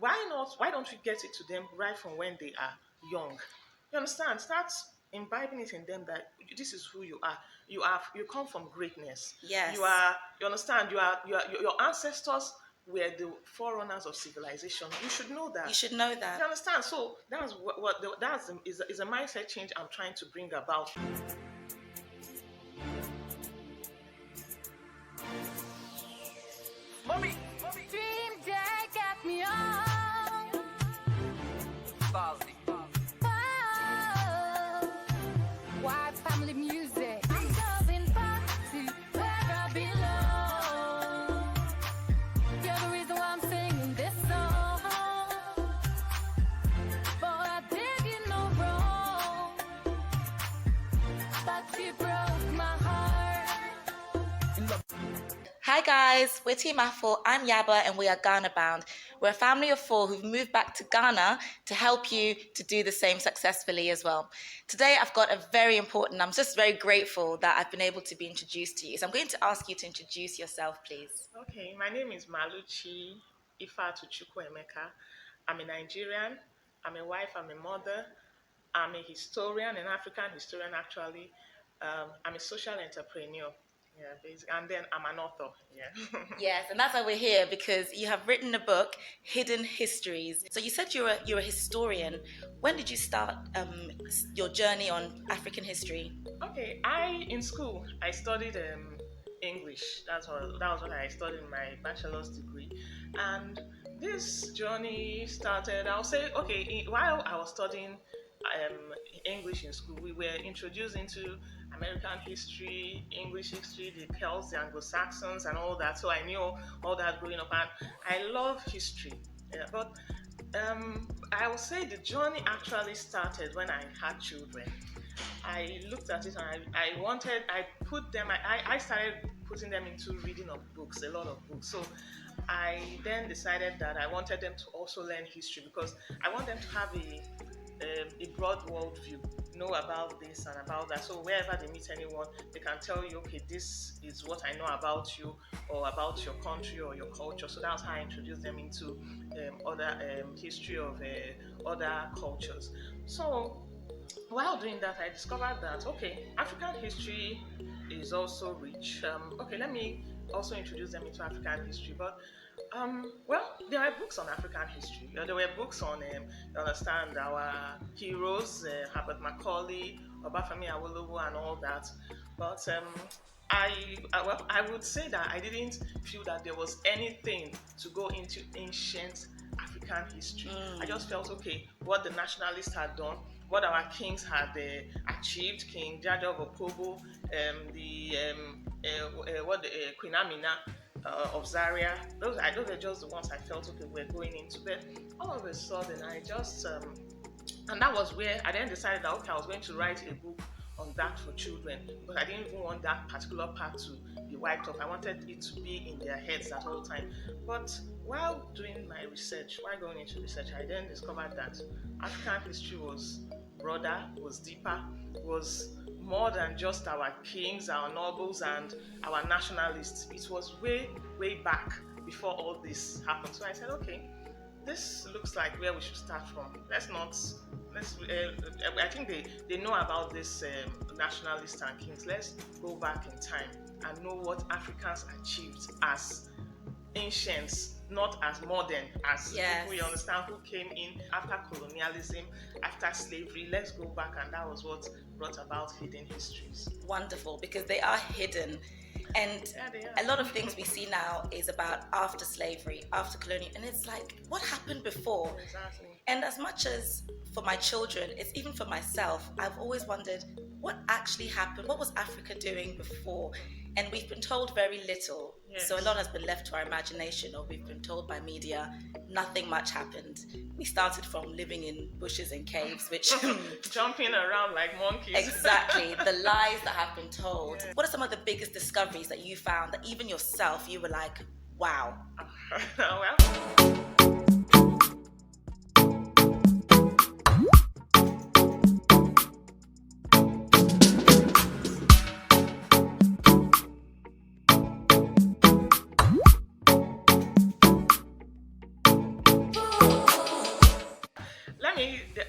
why not? Why don't we get it to them right from when they are young? You understand? Start imbibing it in them that this is who you are. You come from greatness. You Yes. are. You understand? You are. Your ancestors were the forerunners of civilization. You should know You that. should know You that. understand? So that's is a mindset change I'm trying to bring about. Mommy, Dream Jack got me on. Starzy. Oh, white family music. I'm going back to where I belong. You're the reason why I'm singing this song. But I did you no wrong. But you broke my heart. Hi guys, we're Team Afro, I'm Yaba and we are Ghana bound. We're a family of 4 who've moved back to Ghana to help you to do the same successfully as well. Today I've got a very important, I'm just very grateful that I've been able to be introduced to you. So I'm going to ask you to introduce yourself, please. Okay, my name is Maluchi Ifatu Chukwuemeka. I'm a Nigerian. I'm a wife. I'm a mother. I'm a historian, an African historian actually. I'm a social entrepreneur. Yeah, basically, and then I'm an author. Yeah. Yes, and that's why we're here, because you have written a book, Hidden Histories. So you said you're a historian. When did you start your journey on African history? Okay, in school I studied English. That was what I studied in my bachelor's degree, and this journey started. I'll say, okay, while I was studying English in school, we were introduced into American history, English history, the Celts, the Anglo-Saxons, and all that. So I knew all that growing up, and I love history. Yeah, but I would say the journey actually started when I had children. I looked at it and I started putting them into reading of books, a lot of books. So I then decided that I wanted them to also learn history because I want them to have a broad world view, know about this and about that. So wherever they meet anyone, they can tell you, okay, this is what I know about you or about your country or your culture. So that's how I introduced them into other history of other cultures. So while doing that, I discovered that okay, African history is also rich. Okay, let me also introduce them into African history. But well, there are books on African history. There were books on, you understand, our heroes, Herbert Macaulay, Obafemi Awolowo, and all that. But I would say that I didn't feel that there was anything to go into ancient African history. I just felt okay, what the nationalists had done, what our kings had achieved, King Jaja of Opobo, Queen Amina of Zaria. Those are just the ones I felt okay we're going into. But all of a sudden, I just and that was where I then decided that okay, I was going to write a book on that for children because I didn't even want that particular part to be wiped off. I wanted it to be in their heads at all time. But while doing my research, while going into research, I then discovered that African history was broader, was deeper, was more than just our kings, our nobles, and our nationalists. It was way, way back before all this happened. So I said, okay, this looks like where we should start from. I think they know about this nationalists and kings. Let's go back in time and know what Africans achieved as ancients, not as modern, as Yes. people you understand who came in after colonialism, after slavery. Let's go back, and that was what brought about hidden histories. Wonderful, because they are hidden. And Yeah, they are. a lot of things we see now is about after slavery, after colonial, and it's like, what happened before? Exactly. And as much as for my children, it's even for myself, I've always wondered what actually happened, what was Africa doing before? And we've been told very little. Yes. So a lot has been left to our imagination, or we've been told by media, nothing much happened. We started from living in bushes and caves, which Jumping around like monkeys. exactly, the lies that have been told. Yeah. What are some of the biggest discoveries that you found that even yourself, you were like, wow? Well,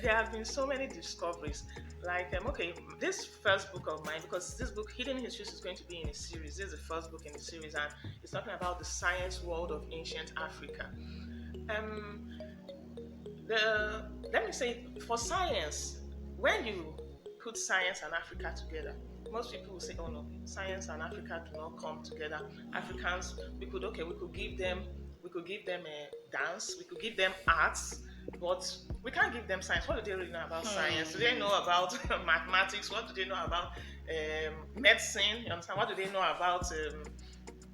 there have been so many discoveries. Like, okay, this first book of mine, because this book, Hidden Histories, is going to be in a series. This is the first book in the series, and it's talking about the science world of ancient Africa. Um, let me say, for science, when you put science and Africa together, most people will say, "Oh no, science and Africa do not come together." Africans, we could give them a dance, we could give them arts, but we can't give them science. What do they really know about science? Do they know about mathematics? What do they know about medicine? You understand? What do they know about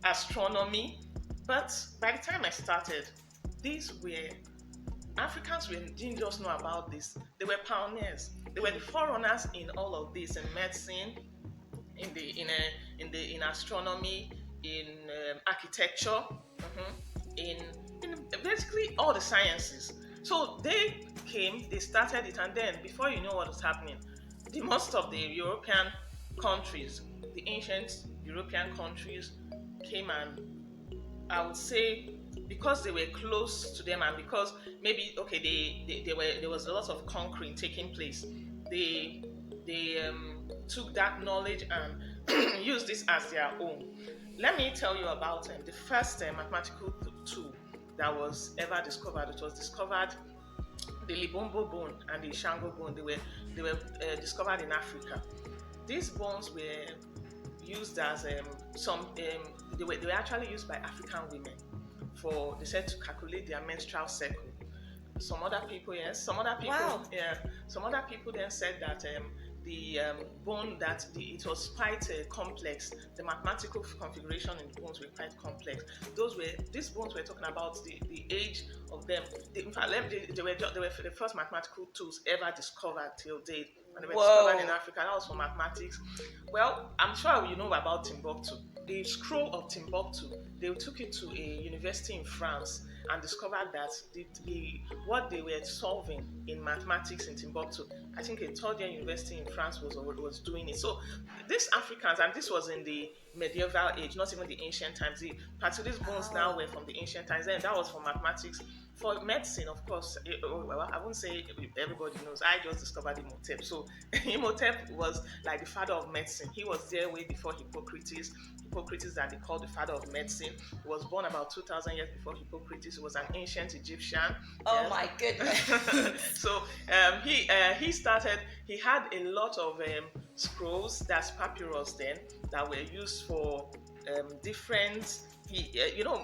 astronomy? But by the time I started, these were Africans didn't just know about this. They were pioneers. They were the forerunners in all of this, in medicine, in astronomy, in architecture, in basically all the sciences. So they came, they started it, and then before you know what was happening, the most of the European countries, the ancient European countries, came, and I would say, because they were close to them, and because maybe okay, there was a lot of conquering taking place. They took that knowledge and used this as their own. Let me tell you about the first mathematical tool that was ever discovered. It was discovered, the Libombo bone and the Shango bone. They were discovered in Africa. These bones were used as they were actually used by African women for, they said, to calculate their menstrual cycle. Some other people, yes, some other people then said that the bone, it was quite complex. The mathematical configuration in the bones were quite complex. These bones were talking about the age of them. In fact, they were the first mathematical tools ever discovered till date, and they were discovered in Africa. That was for mathematics. Well, I'm sure you know about Timbuktu. The scroll of Timbuktu, they took it to a university in France and discovered that what they were solving in mathematics in Timbuktu, I think a third-year university in France was doing it. So these Africans, and this was in the medieval age, not even the ancient times. These bones now were from the ancient times, and that was for mathematics. For medicine, of course, I wouldn't say everybody knows. I just discovered Imhotep. So Imhotep was like the father of medicine. He was there way before Hippocrates. Hippocrates, that they called the father of medicine. He was born about 2,000 years before Hippocrates. He was an ancient Egyptian. Oh yes. My goodness. So he had a lot of scrolls, that's papyrus then, that were used for different,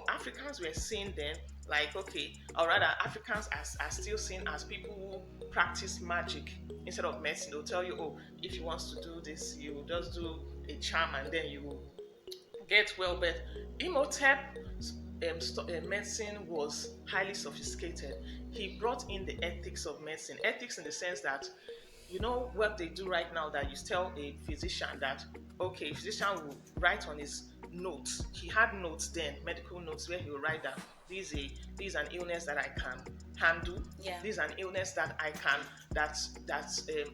Africans were seen then, like, okay, or rather Africans are still seen as people who practice magic instead of medicine. They'll tell you, oh, if you want to do this, you just do a charm and then you will get well. But Imhotep's medicine was highly sophisticated. He brought in the ethics of medicine. Ethics in the sense that, you know what they do right now, that you tell a physician that, okay, a physician will write on his notes. He had notes then, medical notes, where he will write that this is an illness that I can handle. Yeah. This is an illness that I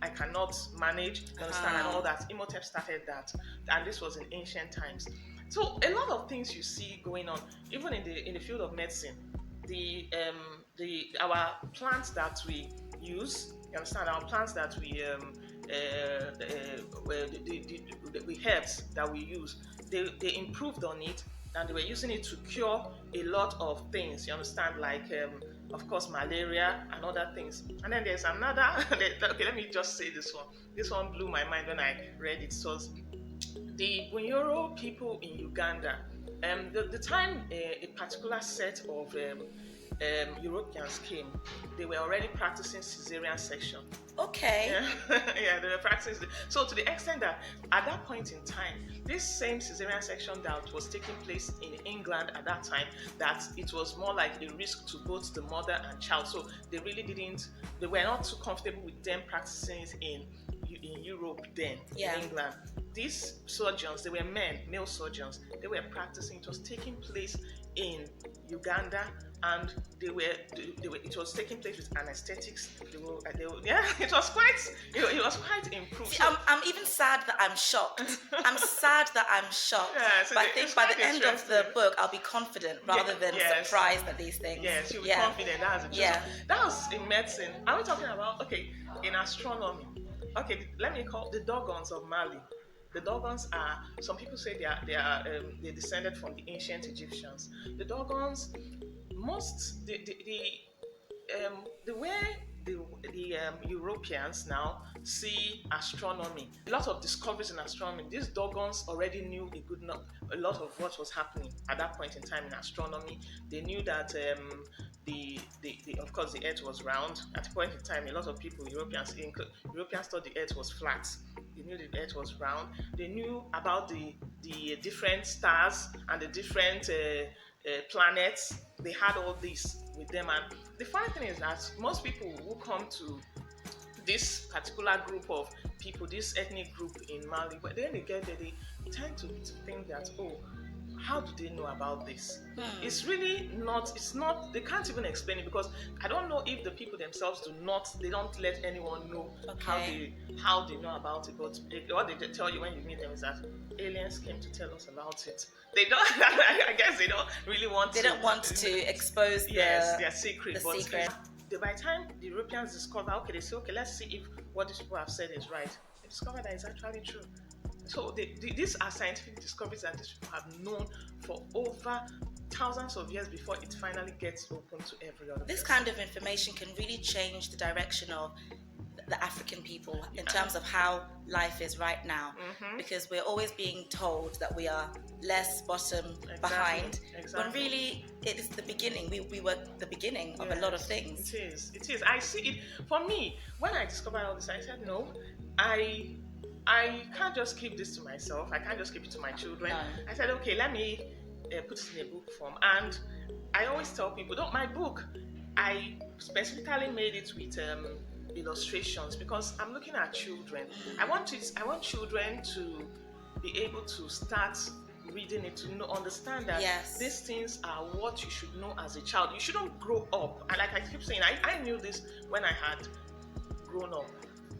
cannot manage. You understand? And all that. Imhotep started that, and this was in ancient times. So a lot of things you see going on, even in the field of medicine. Our plants that we use, you understand? Our plants that we the herbs that we use, they improved on it, and they were using it to cure a lot of things, you understand, like of course malaria and other things. And then there's another okay, let me just say this one blew my mind when I read it. So the Bunyoro people in Uganda, the time a particular set of Europeans came, they were already practicing cesarean section. Okay. Yeah, they were practicing. So to the extent that at that point in time, this same cesarean section that was taking place in England at that time, that it was more like a risk to both the mother and child. So they were not too comfortable with them practicing it in Europe then, in England. These surgeons, they were male surgeons, they were practicing. It was taking place in Uganda, and it was taking place with anesthetics. Yeah, it was quite improved. See, I'm even sad that I'm shocked. I'm sad that I'm shocked. Yeah, so but I it's think by quite the end of the interesting. book, I'll be confident rather than Yes. surprised at these things. Yes, you'll be Yeah. confident. That's it. Yeah. That was in medicine. Are we talking about, okay, in astronomy? Okay, let me call the Dogons of Mali. The Dogons are, some people say they descended from the ancient Egyptians. The Dogons, the way the Europeans now see astronomy, a lot of discoveries in astronomy. These Dogons already knew a lot of what was happening at that point in time in astronomy. They knew that of course the Earth was round. At a point in time, a lot of people, Europeans thought the Earth was flat. They knew the Earth was round. They knew about the different stars and the different planets. They had all this with them, and the funny thing is that most people who come to this particular group of people, this ethnic group in Mali, but then they get there, they tend to think that, oh, how do they know about this? It's really not, they can't even explain it, because I don't know if the people themselves they don't let anyone know how they know about it, but what they tell you when you meet them is that aliens came to tell us about it. They don't, I guess they don't really want They don't want to expose their secret. The secret. By the time the Europeans discover, okay, they say, okay, let's see if what these people have said is right. They discover that it's actually true. So these are scientific discoveries that these people have known for over thousands of years before it finally gets open to every other This person. kind of information can really change the direction of the African people in terms of how life is right now, because we're always being told that we are less bottom behind, when really it is the beginning. We were the beginning of a lot of things. It is. I see it. For me, when I discovered all this, I said, no, I can't just keep this to myself. I can't just keep it to my children. No. I said, okay, let me put it in a book form. And I always tell people, my book, I specifically made it with illustrations, because I'm looking at children. I want children to be able to start reading it, to understand that these things are what you should know as a child. You shouldn't grow up. And like I keep saying, I knew this when I had grown up.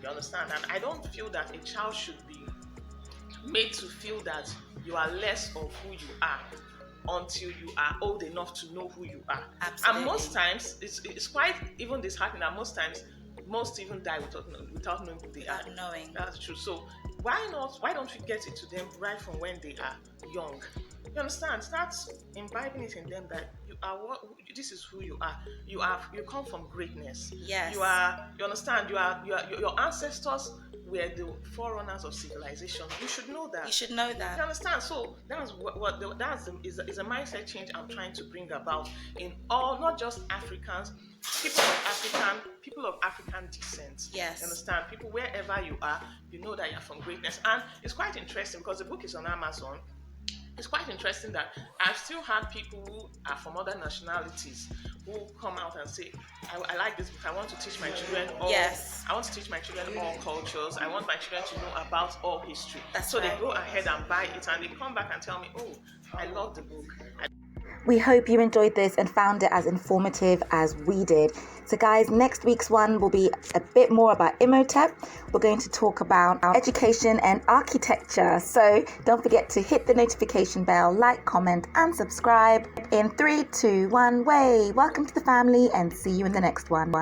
You understand? And I don't feel that a child should be made to feel that you are less of who you are until you are old enough to know who you are. Absolutely. And most times, it's quite even disheartening that most times, most even die without knowing who they are. Without knowing. That's true. So why don't we get it to them right from when they are young? You understand? Start imbibing it in them that you are this is who you are. You come from greatness. Yes. You understand? Your ancestors were the forerunners of civilization. You should know that. You should know that. You understand? So that's is a mindset change I'm trying to bring about in all, not just Africans, people of African descent. Yes. You understand? People, wherever you are, you know that you're from greatness. And it's quite interesting because the book is on Amazon. It's quite interesting that I've still had people who are from other nationalities who come out and say, I like this book. I want to teach my children all. Yes. I want to teach my children all cultures. I want my children to know about all history. That's so right. They go ahead and buy it, and they come back and tell me, oh, I love the book. We hope you enjoyed this and found it as informative as we did. So guys, next week's one will be a bit more about Imhotep. We're going to talk about our education and architecture. So don't forget to hit the notification bell, like, comment and subscribe. In 3, 2, 1, way. Welcome to the family and see you in the next one.